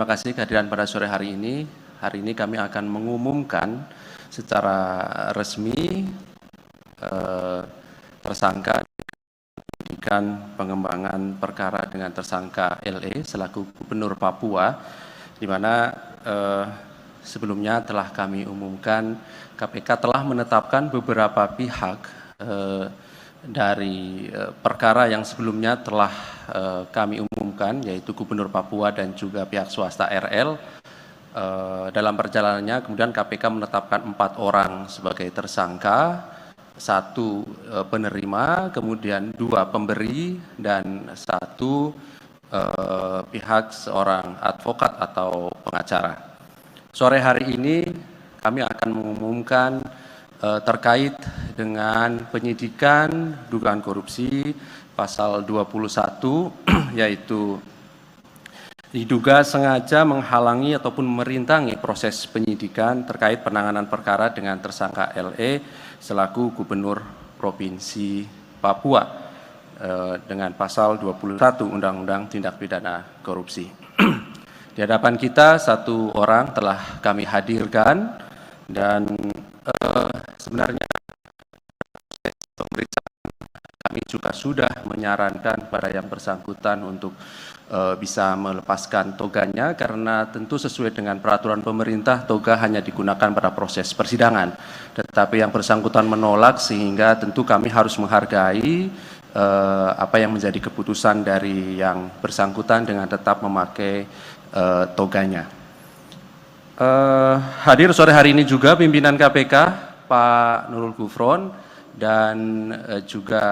Terima kasih kehadiran pada sore hari ini. Hari ini kami akan mengumumkan secara resmi tersangka penyidikan pengembangan perkara dengan tersangka LE selaku Gubernur Papua, di mana sebelumnya telah kami umumkan KPK telah menetapkan beberapa pihak dari perkara yang sebelumnya telah kami umumkan, yaitu Gubernur Papua dan juga pihak swasta RL. Dalam perjalanannya kemudian KPK menetapkan 4 orang sebagai tersangka, 1 penerima, kemudian 2 pemberi, dan 1 pihak seorang advokat atau pengacara. Sore hari ini kami akan mengumumkan terkait dengan penyidikan dugaan korupsi pasal 21 yaitu diduga sengaja menghalangi ataupun merintangi proses penyidikan terkait penanganan perkara dengan tersangka LE selaku Gubernur Provinsi Papua dengan pasal 21 Undang-Undang Tindak Pidana Korupsi. Di hadapan kita 1 orang telah kami hadirkan, dan sebenarnya pemeriksaan kami juga sudah menyarankan pada yang bersangkutan untuk bisa melepaskan toganya, karena tentu sesuai dengan peraturan pemerintah toga hanya digunakan pada proses persidangan. Tetapi yang bersangkutan menolak, sehingga tentu kami harus menghargai apa yang menjadi keputusan dari yang bersangkutan dengan tetap memakai toganya. Hadir sore hari ini juga pimpinan KPK Pak Nurul Gufron dan juga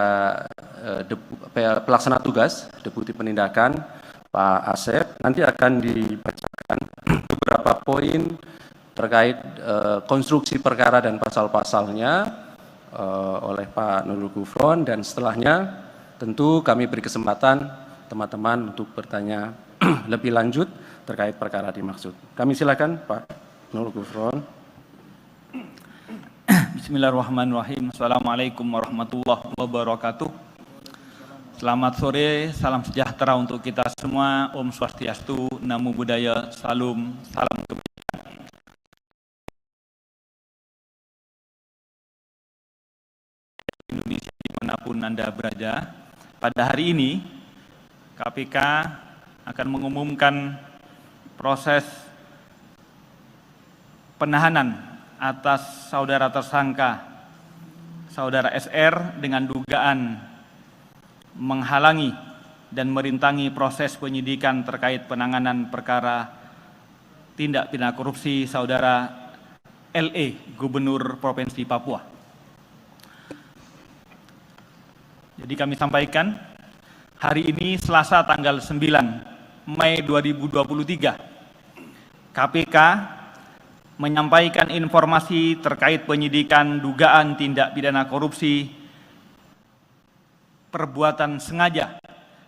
pelaksana tugas Deputi Penindakan Pak Asep. Nanti akan dibacakan beberapa poin terkait konstruksi perkara dan pasal-pasalnya oleh Pak Nurul Gufron, dan setelahnya tentu kami beri kesempatan teman-teman untuk bertanya lebih lanjut terkait perkara dimaksud. Kami silakan Pak Nurul Gufron. Bismillahirrahmanirrahim. Assalamualaikum warahmatullahi wabarakatuh. Selamat sore, salam sejahtera untuk kita semua. Om Swastiastu, Namo Buddhaya, Salam kebajikan. Indonesia dimanapun Anda berada, pada hari ini KPK akan mengumumkan proses penahanan atas saudara tersangka, saudara SR, dengan dugaan menghalangi dan merintangi proses penyidikan terkait penanganan perkara tindak pidana korupsi saudara LE, Gubernur Provinsi Papua. Jadi kami sampaikan, hari ini Selasa tanggal 9 Mei 2023, KPK menyampaikan informasi terkait penyidikan dugaan tindak pidana korupsi perbuatan sengaja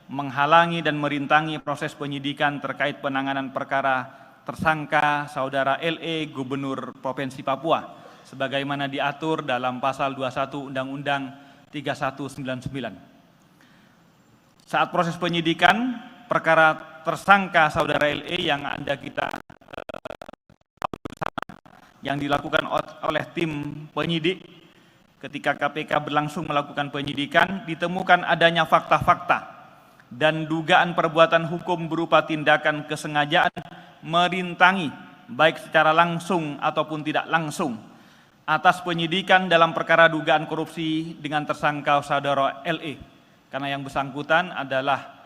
menghalangi dan merintangi proses penyidikan terkait penanganan perkara tersangka saudara LE, Gubernur Provinsi Papua, sebagaimana diatur dalam pasal 21 Undang-Undang 3199. Saat proses penyidikan perkara tersangka saudara LE yang yang dilakukan oleh tim penyidik, ketika KPK berlangsung melakukan penyidikan, ditemukan adanya fakta-fakta dan dugaan perbuatan hukum berupa tindakan kesengajaan merintangi baik secara langsung ataupun tidak langsung atas penyidikan dalam perkara dugaan korupsi dengan tersangka saudara LE, karena yang bersangkutan adalah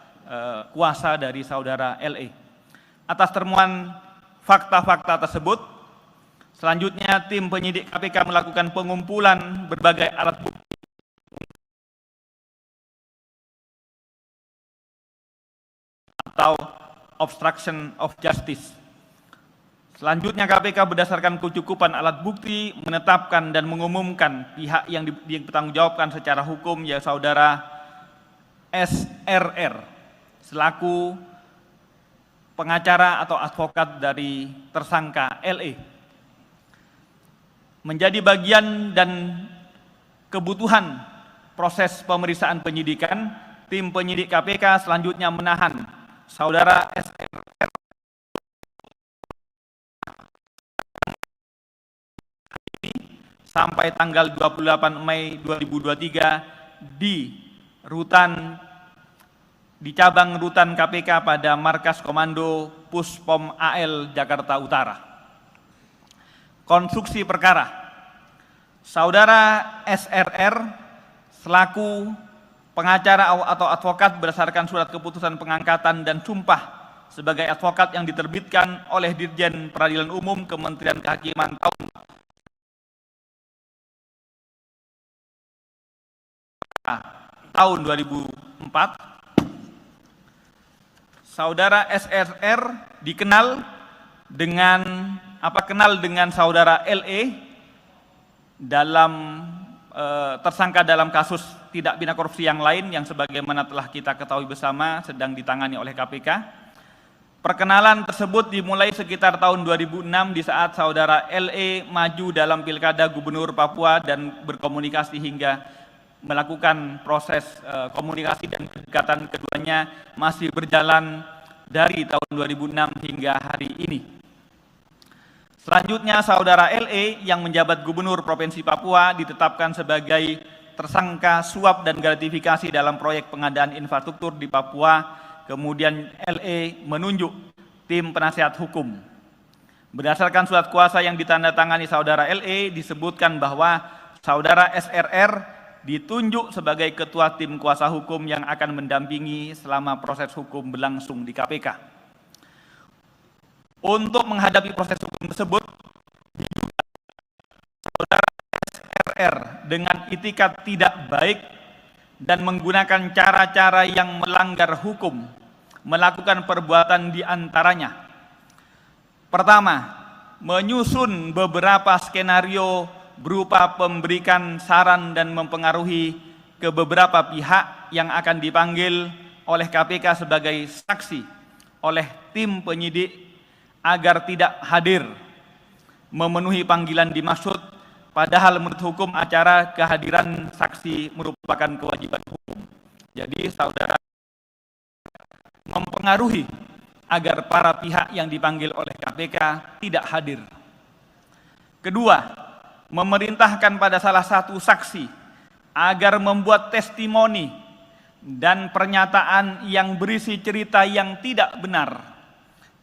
kuasa dari saudara LE. Atas temuan fakta-fakta tersebut, selanjutnya tim penyidik KPK melakukan pengumpulan berbagai alat bukti atau obstruction of justice. Selanjutnya KPK berdasarkan kecukupan alat bukti menetapkan dan mengumumkan pihak yang dipertanggungjawabkan secara hukum, yaitu saudara SRR selaku pengacara atau advokat dari tersangka LE. Menjadi bagian dan kebutuhan proses pemeriksaan penyidikan, tim penyidik KPK selanjutnya menahan saudara SRR sampai tanggal 28 Mei 2023 di cabang rutan KPK pada Markas Komando Puspom AL Jakarta Utara. Konstruksi perkara. Saudara SRR selaku pengacara atau advokat berdasarkan surat keputusan pengangkatan dan sumpah sebagai advokat yang diterbitkan oleh Dirjen Peradilan Umum Kementerian Kehakiman tahun 2004, saudara SRR kenal dengan saudara LE dalam tersangka dalam kasus tidak pidana korupsi yang lain yang sebagaimana telah kita ketahui bersama sedang ditangani oleh KPK. Perkenalan tersebut dimulai sekitar tahun 2006 di saat saudara LE maju dalam Pilkada Gubernur Papua dan berkomunikasi hingga melakukan proses komunikasi dan kedekatan keduanya masih berjalan dari tahun 2006 hingga hari ini. Selanjutnya saudara LE yang menjabat Gubernur Provinsi Papua ditetapkan sebagai tersangka suap dan gratifikasi dalam proyek pengadaan infrastruktur di Papua. Kemudian LE menunjuk tim penasihat hukum. Berdasarkan surat kuasa yang ditandatangani saudara LE disebutkan bahwa saudara SRR ditunjuk sebagai ketua tim kuasa hukum yang akan mendampingi selama proses hukum berlangsung di KPK. Untuk menghadapi proses hukum tersebut, saudara SRR dengan itikat tidak baik dan menggunakan cara-cara yang melanggar hukum, melakukan perbuatan di antaranya. Pertama, menyusun beberapa skenario berupa memberikan saran dan mempengaruhi ke beberapa pihak yang akan dipanggil oleh KPK sebagai saksi oleh tim penyidik agar tidak hadir memenuhi panggilan dimaksud, padahal menurut hukum acara kehadiran saksi merupakan kewajiban hukum. Jadi saudara mempengaruhi agar para pihak yang dipanggil oleh KPK tidak hadir. Kedua, memerintahkan pada salah satu saksi agar membuat testimoni dan pernyataan yang berisi cerita yang tidak benar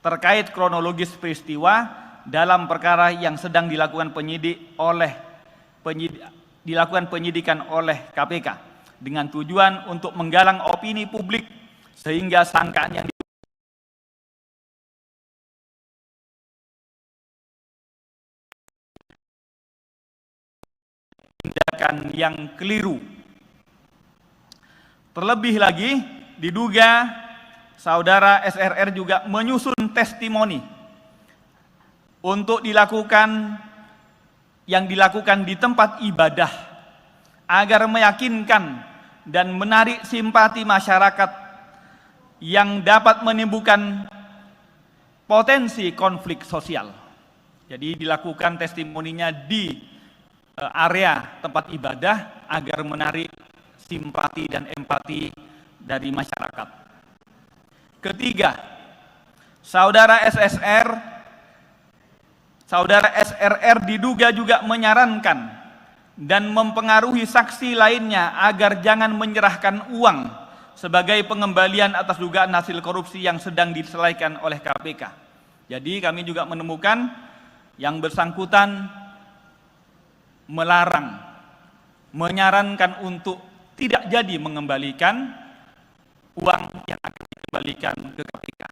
terkait kronologis peristiwa dalam perkara yang sedang dilakukan penyidikan oleh KPK dengan tujuan untuk menggalang opini publik sehingga sangkaan yang tindakan yang keliru. Terlebih lagi diduga saudara SRR juga menyusun testimoni untuk dilakukan di tempat ibadah agar meyakinkan dan menarik simpati masyarakat yang dapat menimbulkan potensi konflik sosial. Jadi dilakukan testimoninya di area tempat ibadah agar menarik simpati dan empati dari masyarakat. Ketiga, saudara SRR diduga juga menyarankan dan mempengaruhi saksi lainnya agar jangan menyerahkan uang sebagai pengembalian atas dugaan hasil korupsi yang sedang diselesaikan oleh KPK. Jadi kami juga menemukan yang bersangkutan melarang, menyarankan untuk tidak jadi mengembalikan uang yang akan dikembalikan ke KPK.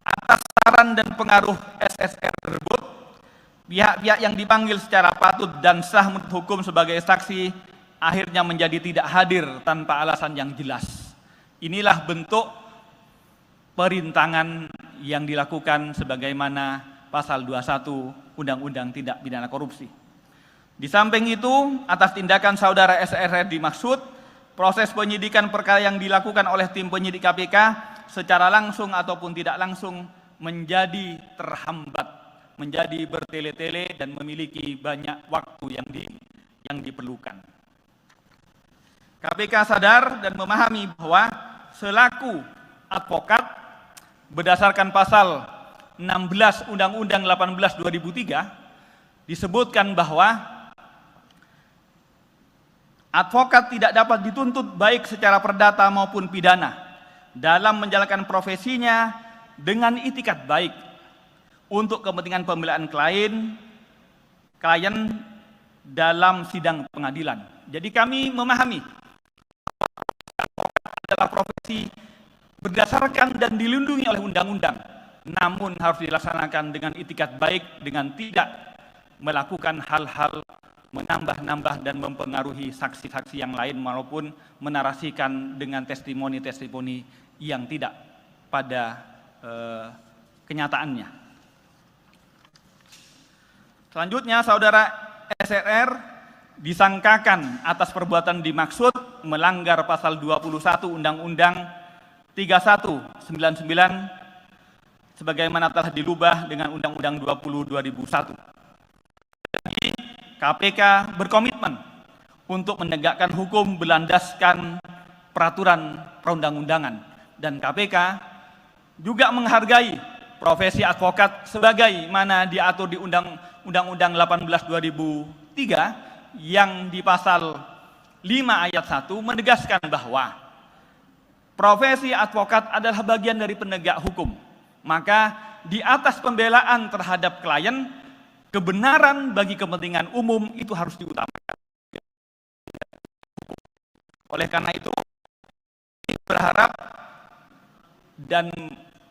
Atas saran dan pengaruh SSR tersebut, pihak-pihak yang dipanggil secara patut dan sah menurut hukum sebagai saksi akhirnya menjadi tidak hadir tanpa alasan yang jelas. Inilah bentuk perintangan yang dilakukan sebagaimana pasal 21 Undang-Undang Tindak Pidana Korupsi. Di samping itu, atas tindakan saudara SRR dimaksud, proses penyidikan perkara yang dilakukan oleh tim penyidik KPK secara langsung ataupun tidak langsung menjadi terhambat, menjadi bertele-tele dan memiliki banyak waktu yang diperlukan. KPK sadar dan memahami bahwa selaku advokat berdasarkan pasal 16 Undang-Undang 18 2003 disebutkan bahwa advokat tidak dapat dituntut baik secara perdata maupun pidana dalam menjalankan profesinya dengan itikat baik untuk kepentingan pembelaan klien dalam sidang pengadilan. Jadi kami memahami adalah profesi berdasarkan dan dilindungi oleh undang-undang, namun harus dilaksanakan dengan itikat baik, dengan tidak melakukan hal-hal menambah-nambah dan mempengaruhi saksi-saksi yang lain maupun menarasikan dengan testimoni-testimoni yang tidak pada kenyataannya. Selanjutnya, saudara SRR disangkakan atas perbuatan dimaksud melanggar pasal 21 Undang-Undang 3199 sebagaimana telah dirubah dengan Undang-Undang 20/2001. Jadi, KPK berkomitmen untuk menegakkan hukum berlandaskan peraturan perundang-undangan, dan KPK juga menghargai profesi advokat sebagaimana diatur di Undang-Undang 18/2003 yang di pasal 5 ayat 1 menegaskan bahwa profesi advokat adalah bagian dari penegak hukum. Maka di atas pembelaan terhadap klien, kebenaran bagi kepentingan umum itu harus diutamakan. Oleh karena itu, berharap dan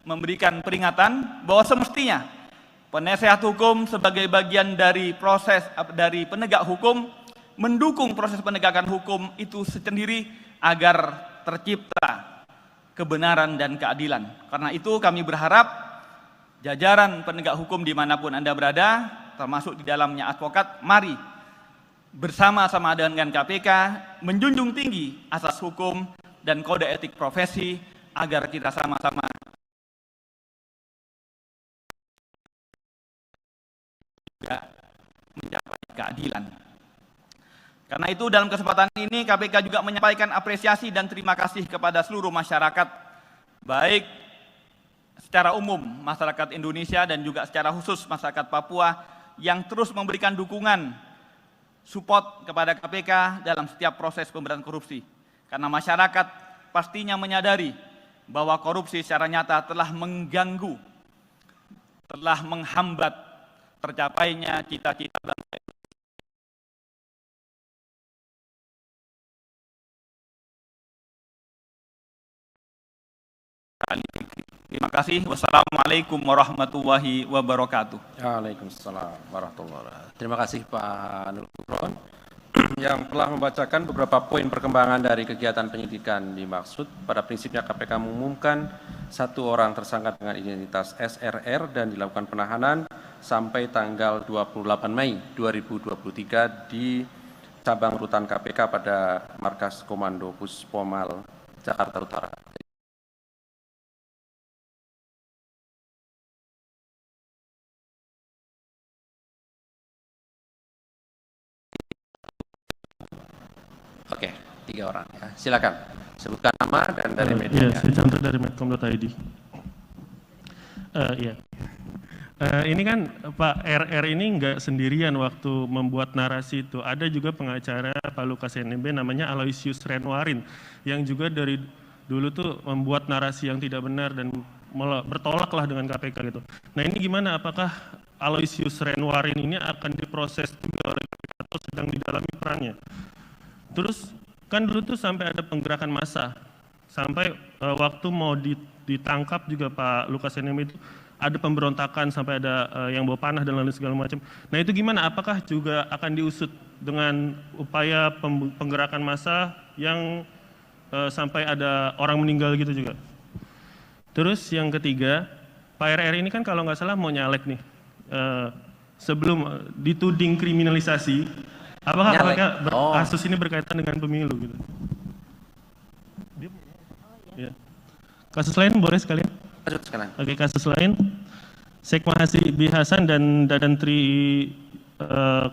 memberikan peringatan bahwa semestinya penasehat hukum sebagai bagian dari proses dari penegak hukum mendukung proses penegakan hukum itu sendiri agar tercipta kebenaran dan keadilan. Karena itu kami berharap jajaran penegak hukum dimanapun Anda berada, termasuk di dalamnya advokat, mari bersama-sama dengan KPK menjunjung tinggi asas hukum dan kode etik profesi agar kita sama-sama mencapai keadilan. Karena itu dalam kesempatan ini KPK juga menyampaikan apresiasi dan terima kasih kepada seluruh masyarakat, baik secara umum masyarakat Indonesia dan juga secara khusus masyarakat Papua yang terus memberikan dukungan support kepada KPK dalam setiap proses pemberantasan korupsi. Karena masyarakat pastinya menyadari bahwa korupsi secara nyata telah mengganggu, telah menghambat tercapainya cita-cita bangsa. Terima kasih. Wassalamualaikum warahmatullahi wabarakatuh. Waalaikumsalam warahmatullahi wabarakatuh. Terima kasih Pak Nur Gufron yang telah membacakan beberapa poin perkembangan dari kegiatan penyidikan dimaksud. Pada prinsipnya KPK mengumumkan satu orang tersangka dengan identitas SRR dan dilakukan penahanan sampai tanggal 28 Mei 2023 di cabang rutan KPK pada Markas Komando Puspomal, Jakarta Utara. Oke, 3 orang ya. Silakan sebutkan nama dan dari media. Ya, saya contoh dari medcom.id. Iya. Ini kan Pak RR ini nggak sendirian waktu membuat narasi itu. Ada juga pengacara Pak Lukas NMB namanya Aloysius Renwarin yang juga dari dulu tuh membuat narasi yang tidak benar dan bertolaklah dengan KPK gitu. Nah ini gimana? Apakah Aloysius Renwarin ini akan diproses juga oleh KPK atau sedang didalami perannya? Terus kan dulu tuh sampai ada penggerakan massa, sampai waktu mau ditangkap juga Pak Lukas NMB itu ada pemberontakan sampai ada yang bawa panah dan lain segala macam. Nah itu gimana? Apakah juga akan diusut dengan upaya penggerakan massa yang sampai ada orang meninggal gitu juga? Terus yang ketiga, Pak RR ini kan kalau nggak salah mau nyalek nih, sebelum dituding kriminalisasi, apakah kasus ini berkaitan dengan pemilu gitu? Ya. Kasus lain boleh sekalian? Oke, kasus lain, Sekma Hasibi Hasan dan Dadantri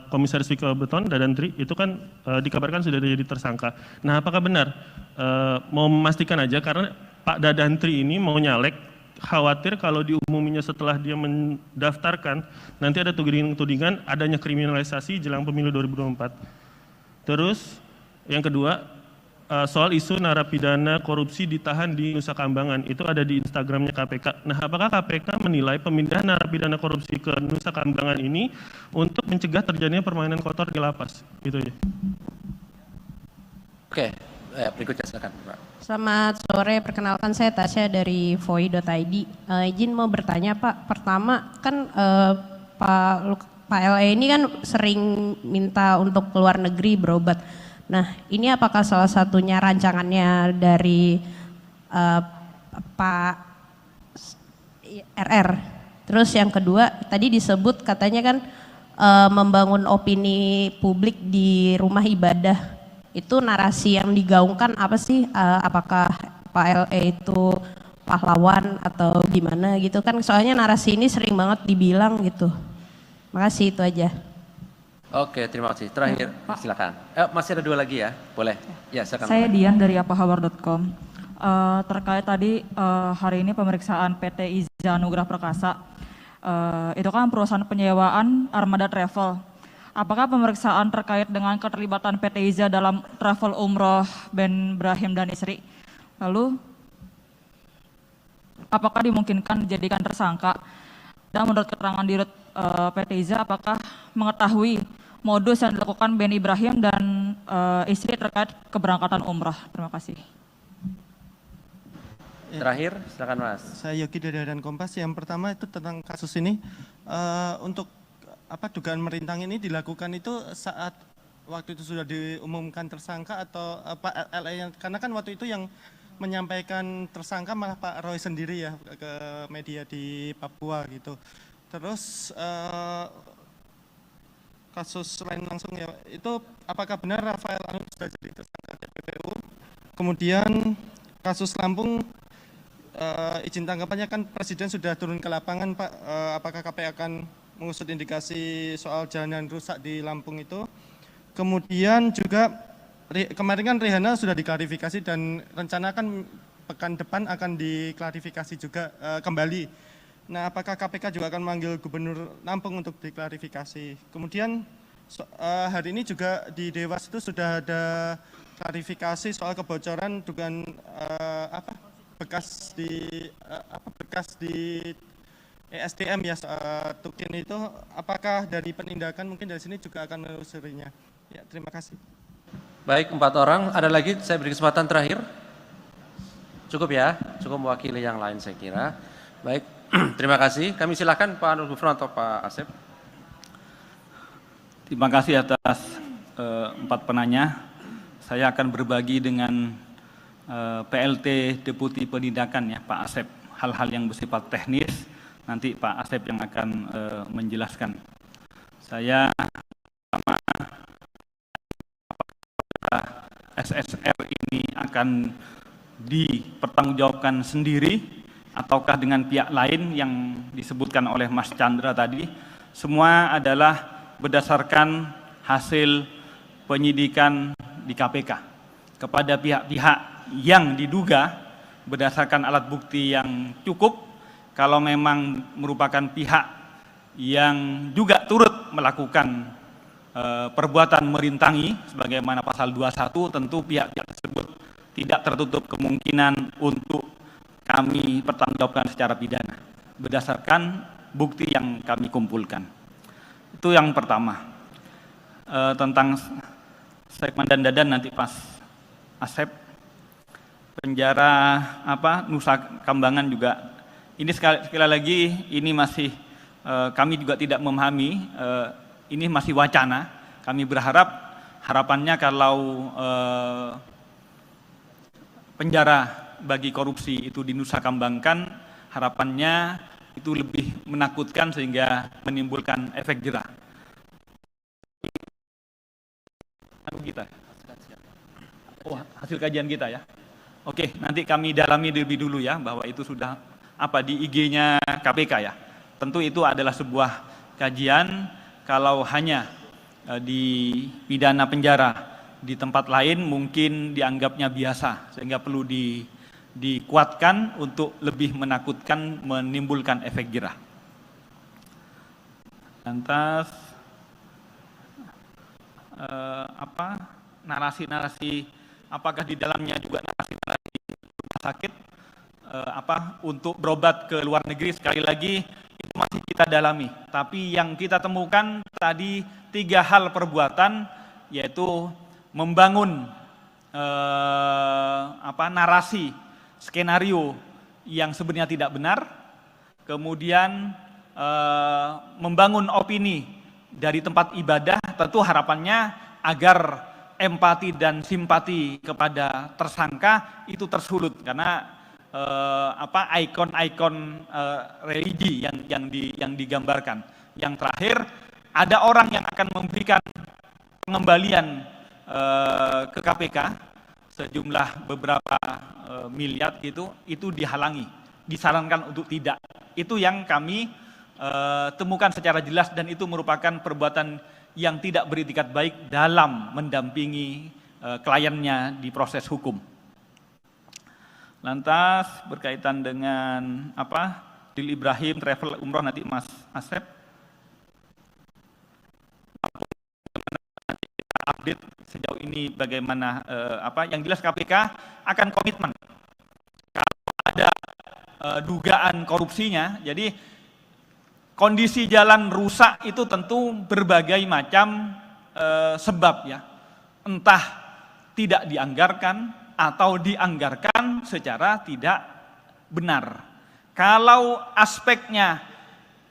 Komisaris Viko Beton, Dadantri, itu kan dikabarkan sudah jadi tersangka. Nah, apakah benar? Mau memastikan aja, karena Pak Dadantri ini mau nyalek, khawatir kalau diumuminya setelah dia mendaftarkan, nanti ada tudingan adanya kriminalisasi jelang pemilu 2024. Terus, Yang kedua, soal isu narapidana korupsi ditahan di Nusa Kambangan, itu ada di Instagramnya KPK. Nah, apakah KPK menilai pemindahan narapidana korupsi ke Nusa Kambangan ini untuk mencegah terjadinya permainan kotor di lapas? Gitu ya. Oke, berikutnya silakan, Pak. Selamat sore, perkenalkan saya Tasya dari voi.id. Izin mau bertanya Pak, pertama kan Pak LE ini kan sering minta untuk keluar negeri berobat. Nah, ini apakah salah satunya rancangannya dari Pak RR? Terus yang kedua, tadi disebut katanya kan membangun opini publik di rumah ibadah. Itu narasi yang digaungkan apa sih? Apakah Pak LE itu pahlawan atau gimana gitu kan? Soalnya narasi ini sering banget dibilang gitu. Makasih, itu aja. Oke, terima kasih. Terakhir, silakan. Masih ada 2 lagi ya, boleh. Ya, silakan. Saya Dian dari apahawar.com. Terkait tadi hari ini pemeriksaan PT Iza Nugraha Perkasa, itu kan perusahaan penyewaan armada travel. Apakah pemeriksaan terkait dengan keterlibatan PT Iza dalam travel umroh Ben Brahim dan istri? Lalu, apakah dimungkinkan dijadikan tersangka? Dan menurut keterangan dirut PT Iza, apakah mengetahui modus yang dilakukan Ben Ibrahim dan istri terkait keberangkatan umrah? Terima kasih. Terakhir, silakan Mas. Saya Yogi dari Harian Kompas. Yang pertama itu tentang kasus ini, untuk dugaan merintang ini dilakukan itu saat waktu itu sudah diumumkan tersangka atau Pak LE, karena kan waktu itu yang menyampaikan tersangka malah Pak Roy sendiri ya ke media di Papua gitu. Terus kasus lain langsung ya, itu apakah benar Rafael Alun sudah jadi tersangka TPPU? Kemudian kasus Lampung, izin tanggapannya kan Presiden sudah turun ke lapangan Pak, apakah KPK akan mengusut indikasi soal jalan yang rusak di Lampung itu? Kemudian juga kemarin kan Rehana sudah diklarifikasi dan rencana kan pekan depan akan diklarifikasi juga kembali. Nah, apakah KPK juga akan memanggil Gubernur Lampung untuk diklarifikasi? Kemudian hari ini juga di Dewas itu sudah ada klarifikasi soal kebocoran dugaan bekas di ESDM ya, Tukin itu. Apakah dari penindakan mungkin dari sini juga akan menelusurinya? Ya, terima kasih. Baik, 4 orang. Ada lagi, saya beri kesempatan terakhir. Cukup ya, cukup mewakili yang lain saya kira. Baik, terima kasih. Kami silakan Pak Nur Gufron atau Pak Asep. Terima kasih atas 4 penanya. Saya akan berbagi dengan PLT Deputi Penindakan ya, Pak Asep. Hal-hal yang bersifat teknis, nanti Pak Asep yang akan menjelaskan. Saya sama SSR ini akan dipertanggungjawabkan sendiri ataukah dengan pihak lain yang disebutkan oleh Mas Chandra tadi. Semua adalah berdasarkan hasil penyidikan di KPK kepada pihak-pihak yang diduga berdasarkan alat bukti yang cukup. Kalau memang merupakan pihak yang juga turut melakukan perbuatan merintangi sebagaimana pasal 21, tentu pihak-pihak tersebut tidak tertutup kemungkinan untuk kami pertanggungjawabkan secara pidana berdasarkan bukti yang kami kumpulkan. Itu yang pertama. Tentang segmen dan dadan nanti pas Asep. Penjara Nusa Kambangan juga. Ini sekali lagi ini masih kami juga tidak memahami, ini masih wacana. Kami berharap harapannya kalau penjara bagi korupsi itu di Nusa Kambangan, harapannya itu lebih menakutkan sehingga menimbulkan efek jerah. Hasil kajian kita ya. Oke, nanti kami dalami lebih dulu ya bahwa itu sudah di IG-nya KPK ya. Tentu itu adalah sebuah kajian. Kalau hanya di pidana penjara di tempat lain mungkin dianggapnya biasa, sehingga perlu dikuatkan untuk lebih menakutkan, menimbulkan efek jerah. Lantas narasi-narasi, apakah di dalamnya juga narasi-narasi rumah sakit untuk berobat ke luar negeri, sekali lagi itu masih kita dalami. Tapi yang kita temukan tadi 3 hal perbuatan, yaitu membangun narasi, skenario yang sebenarnya tidak benar, kemudian membangun opini dari tempat ibadah, tentu harapannya agar empati dan simpati kepada tersangka itu tersulut, karena ikon-ikon religi yang digambarkan. Yang terakhir, ada orang yang akan memberikan pengembalian ke KPK sejumlah beberapa miliar gitu, itu dihalangi, disarankan untuk tidak. Itu yang kami temukan secara jelas, dan itu merupakan perbuatan yang tidak beritikat baik dalam mendampingi kliennya di proses hukum. Lantas berkaitan dengan Dil Ibrahim travel umroh, nanti Mas Asep update sejauh ini bagaimana. Yang jelas KPK akan komitmen kalau ada dugaan korupsinya. Jadi kondisi jalan rusak itu tentu berbagai macam sebab ya, entah tidak dianggarkan atau dianggarkan secara tidak benar. Kalau aspeknya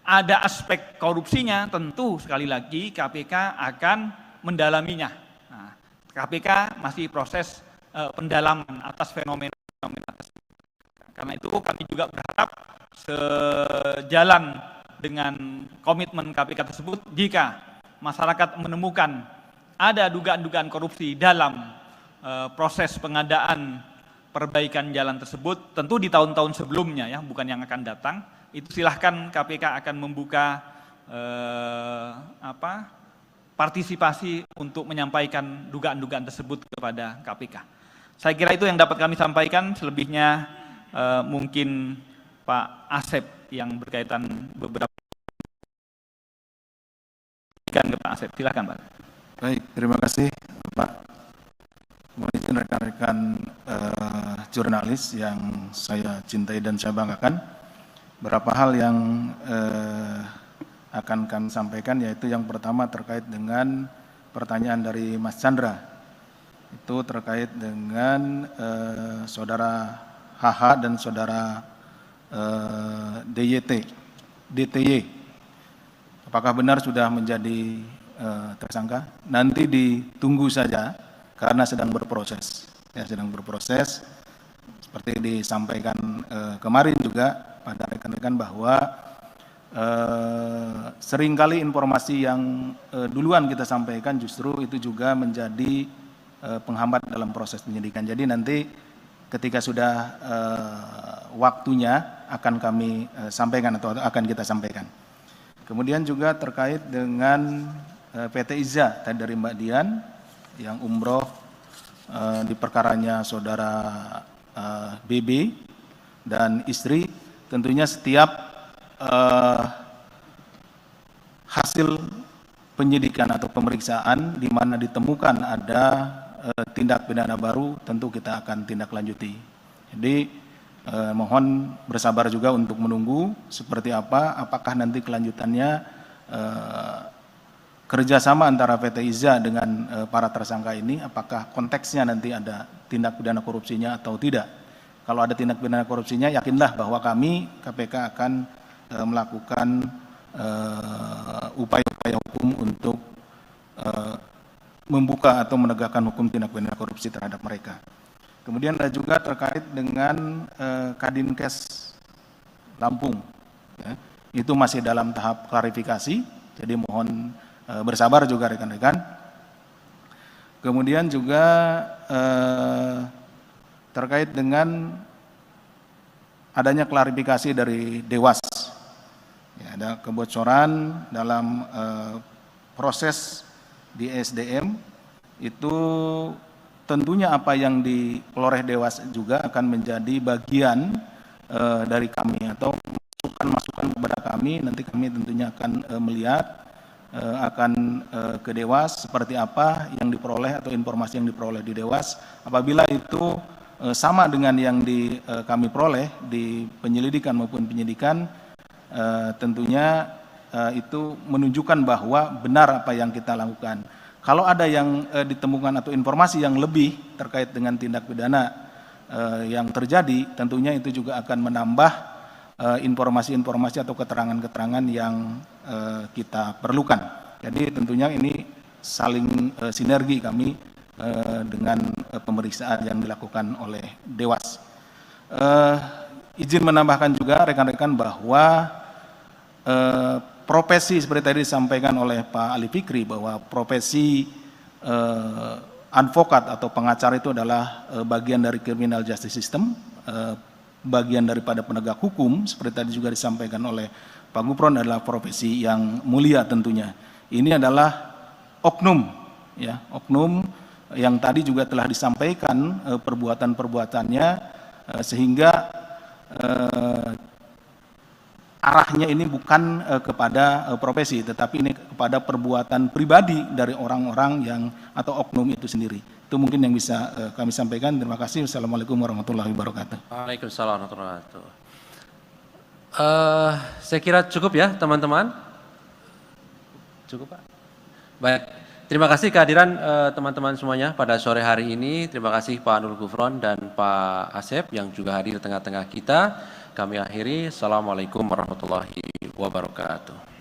ada aspek korupsinya, tentu sekali lagi KPK akan mendalaminya. Nah, KPK masih proses pendalaman atas fenomena tersebut. Karena itu kami juga berharap sejalan dengan komitmen KPK tersebut, jika masyarakat menemukan ada dugaan-dugaan korupsi dalam proses pengadaan perbaikan jalan tersebut, tentu di tahun-tahun sebelumnya ya, bukan yang akan datang, itu silahkan KPK akan membuka partisipasi untuk menyampaikan dugaan-dugaan tersebut kepada KPK. Saya kira itu yang dapat kami sampaikan. Selebihnya mungkin Pak Asep yang berkaitan beberapa ke Pak Asep. Silakan Pak. Baik, terima kasih Pak. Mohon izin rekan-rekan jurnalis yang saya cintai dan saya banggakan. Beberapa hal yang akan kami sampaikan, yaitu yang pertama terkait dengan pertanyaan dari Mas Chandra. Itu terkait dengan saudara HH dan saudara DTY. Apakah benar sudah menjadi tersangka? Nanti ditunggu saja, karena sedang berproses. Ya, sedang berproses. Seperti disampaikan kemarin juga pada rekan-rekan bahwa seringkali informasi yang duluan kita sampaikan justru itu juga menjadi penghambat dalam proses penyidikan. Jadi nanti ketika sudah waktunya akan kami sampaikan atau akan kita sampaikan. Kemudian juga terkait dengan PT Iza tadi dari Mbak Dian yang umroh di perkaranya saudara BB dan istri, tentunya setiap hasil penyidikan atau pemeriksaan di mana ditemukan ada tindak pidana baru, tentu kita akan tindak lanjuti. Jadi mohon bersabar juga untuk menunggu seperti apakah nanti kelanjutannya kerjasama antara PT Iza dengan para tersangka ini, apakah konteksnya nanti ada tindak pidana korupsinya atau tidak. Kalau ada tindak pidana korupsinya, yakinlah bahwa kami KPK akan melakukan upaya-upaya hukum untuk membuka atau menegakkan hukum tindak pidana korupsi terhadap mereka. Kemudian ada juga terkait dengan Kadinkes Lampung. Ya, itu masih dalam tahap klarifikasi, jadi mohon bersabar juga rekan-rekan. Kemudian juga terkait dengan adanya klarifikasi dari Dewas. Ya, ada kebocoran dalam proses di SDM, itu tentunya apa yang dikeluarkan Dewas juga akan menjadi bagian dari kami atau masukan-masukan kepada kami. Nanti kami tentunya akan melihat akan ke Dewas, seperti apa yang diperoleh atau informasi yang diperoleh di Dewas. Apabila itu sama dengan yang kami peroleh di penyelidikan maupun penyidikan, tentunya itu menunjukkan bahwa benar apa yang kita lakukan. Kalau ada yang ditemukan atau informasi yang lebih terkait dengan tindak pidana yang terjadi, tentunya itu juga akan menambah informasi-informasi atau keterangan-keterangan yang kita perlukan. Jadi tentunya ini saling sinergi kami dengan pemeriksaan yang dilakukan oleh Dewas. Izin menambahkan juga rekan-rekan bahwa profesi seperti tadi disampaikan oleh Pak Ali Fikri bahwa profesi advokat atau pengacara itu adalah bagian dari criminal justice system, bagian daripada penegak hukum, seperti tadi juga disampaikan oleh Pak Gufron, adalah profesi yang mulia tentunya. Ini adalah oknum, ya, oknum yang tadi juga telah disampaikan perbuatan-perbuatannya, sehingga arahnya ini bukan kepada profesi, tetapi ini kepada perbuatan pribadi dari orang-orang yang atau oknum itu sendiri. Itu mungkin yang bisa kami sampaikan. Terima kasih. Wassalamualaikum warahmatullahi wabarakatuh. Waalaikumsalam warahmatullahi wabarakatuh. Saya kira cukup ya teman-teman. Cukup Pak. Baik. Terima kasih kehadiran teman-teman semuanya pada sore hari ini. Terima kasih Pak Nurul Gufron dan Pak Asep yang juga hadir di tengah-tengah kita. Kami akhiri. Assalamualaikum warahmatullahi wabarakatuh.